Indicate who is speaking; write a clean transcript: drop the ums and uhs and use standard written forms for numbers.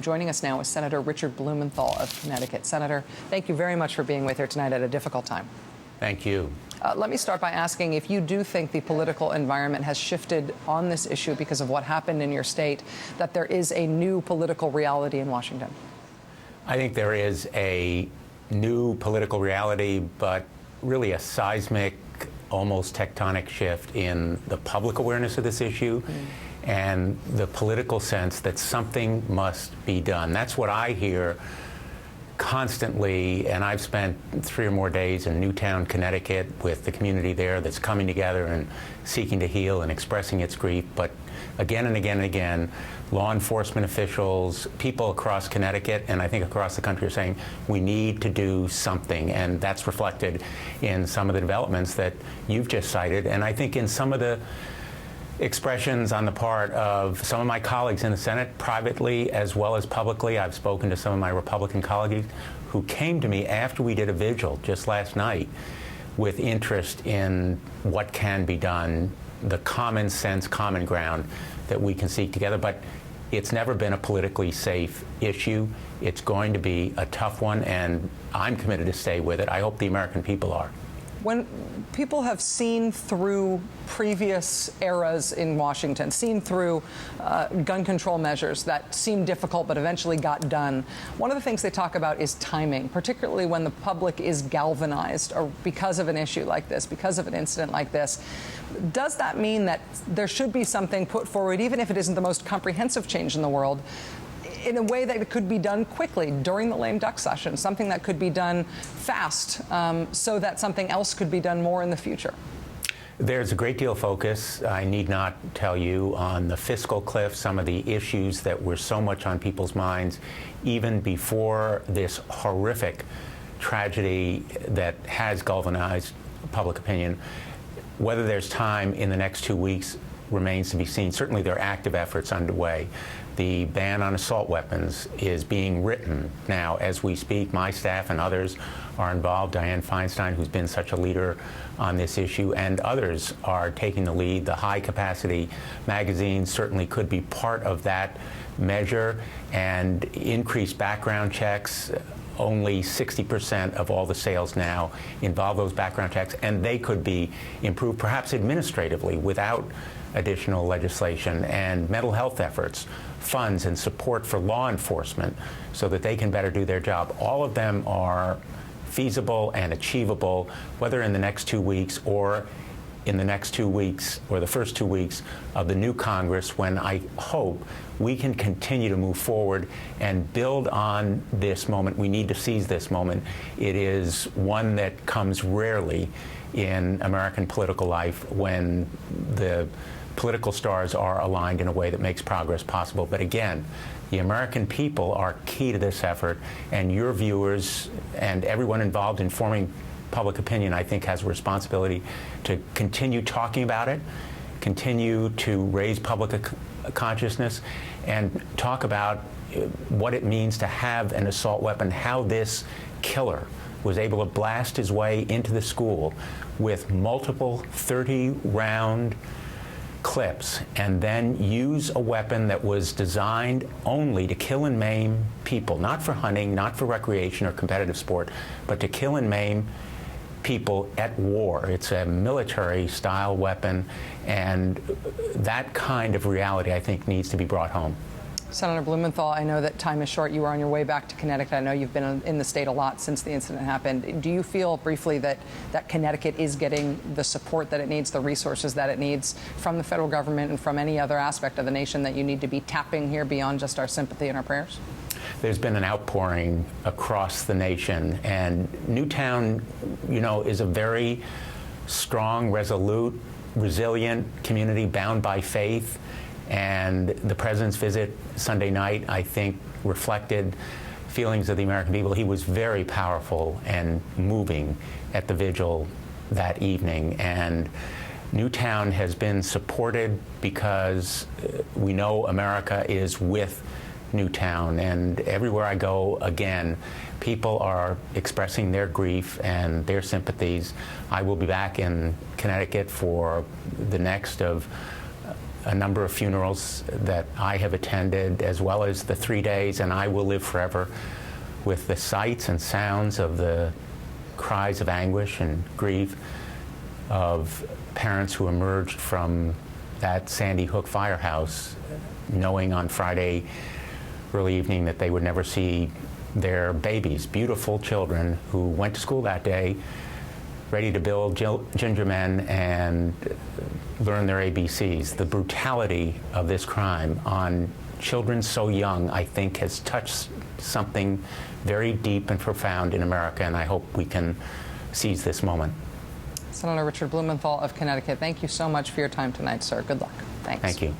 Speaker 1: Joining us now is Senator Richard Blumenthal of Connecticut. Senator, thank you very much for being with here tonight at a difficult time.
Speaker 2: Thank you.
Speaker 1: Let me start by asking if you do think the political environment has shifted on this issue because of what happened in your state, that there is a new political reality in Washington.
Speaker 2: I think there is a new political reality, but really a seismic, almost tectonic shift in the public awareness of this issue and the political sense that something must be done. That's what I hear constantly, and I've spent 3 or more days in Newtown, Connecticut with the community there that's coming together and seeking to heal and expressing its grief. But again and again and again, law enforcement officials, people across Connecticut, and I think across the country are saying we need to do something, and that's reflected in some of the developments that you've just cited, and I think in some of the expressions on the part of some of my colleagues in the Senate, privately as well as publicly. I've spoken to some of my Republican colleagues who came to me after we did a vigil just last night with interest in what can be done, the common sense, common ground that we can seek together. But it's never been a politically safe issue. It's going to be a tough one, and I'm committed to stay with it. I hope the American people are.
Speaker 1: When people have seen through previous eras in Washington, seen through gun control measures that seemed difficult but eventually got done, one of the things they talk about is timing, particularly when the public is galvanized or because of an issue like this, because of an incident like this. Does that mean that there should be something put forward, even if it isn't the most comprehensive change in the world, in a way that it could be done quickly during the lame duck session, something that could be done fast so that something else could be done more in the future?
Speaker 2: There's a great deal of focus, I need not tell you, on the fiscal cliff, some of the issues that were so much on people's minds even before this horrific tragedy that has galvanized public opinion. Whether there's time in the next 2 weeks remains to be seen. Certainly there are active efforts underway. The ban on assault weapons is being written now as we speak. My staff and others are involved. Dianne Feinstein, who's been such a leader on this issue, and others are taking the lead. The high-capacity magazines certainly could be part of that measure, and increased background checks. Only 60% of all the sales now involve those background checks, and they could be improved, perhaps administratively, without additional legislation. And mental health efforts, funds and support for law enforcement so that they can better do their job. All of them are feasible and achievable, whether in the next 2 weeks or in the next 2 weeks or the first 2 weeks of the new Congress, when I hope we can continue to move forward and build on this moment. We need to seize this moment. It is one that comes rarely in American political life, when the political stars are aligned in a way that makes progress possible. But again, the American people are key to this effort, and your viewers and everyone involved in forming public opinion, I think, has a responsibility to continue talking about it, continue to raise public consciousness, and talk about what it means to have an assault weapon, how this killer was able to blast his way into the school with multiple 30-round clips and then use a weapon that was designed only to kill and maim people, not for hunting, not for recreation or competitive sport, but to kill and maim people at war. It's a military-style weapon, and that kind of reality, I think, needs to be brought home.
Speaker 1: Senator Blumenthal, I know that time is short. You are on your way back to Connecticut. I know you've been in the state a lot since the incident happened. Do you feel, briefly, that Connecticut is getting the support that it needs, the resources that it needs from the federal government and from any other aspect of the nation that you need to be tapping here beyond just our sympathy and our prayers?
Speaker 2: There's been an outpouring across the nation, and Newtown, you know, is a very strong, resolute, resilient community bound by faith. And the president's visit Sunday night, I think, reflected feelings of the American people. He was very powerful and moving at the vigil that evening. And Newtown has been supported because we know America is with Newtown. And everywhere I go, again, people are expressing their grief and their sympathies. I will be back in Connecticut for the next of a number of funerals that I have attended, as well as the 3 days, and I will live forever with the sights and sounds of the cries of anguish and grief of parents who emerged from that Sandy Hook firehouse, knowing on Friday early evening that they would never see their babies, beautiful children who went to school that day, ready to build ginger men and learn their ABCs. The brutality of this crime on children so young, I think, has touched something very deep and profound in America, and I hope we can seize this moment.
Speaker 1: Senator Richard Blumenthal of Connecticut, thank you so much for your time tonight, sir. Good luck. Thanks.
Speaker 2: Thank you.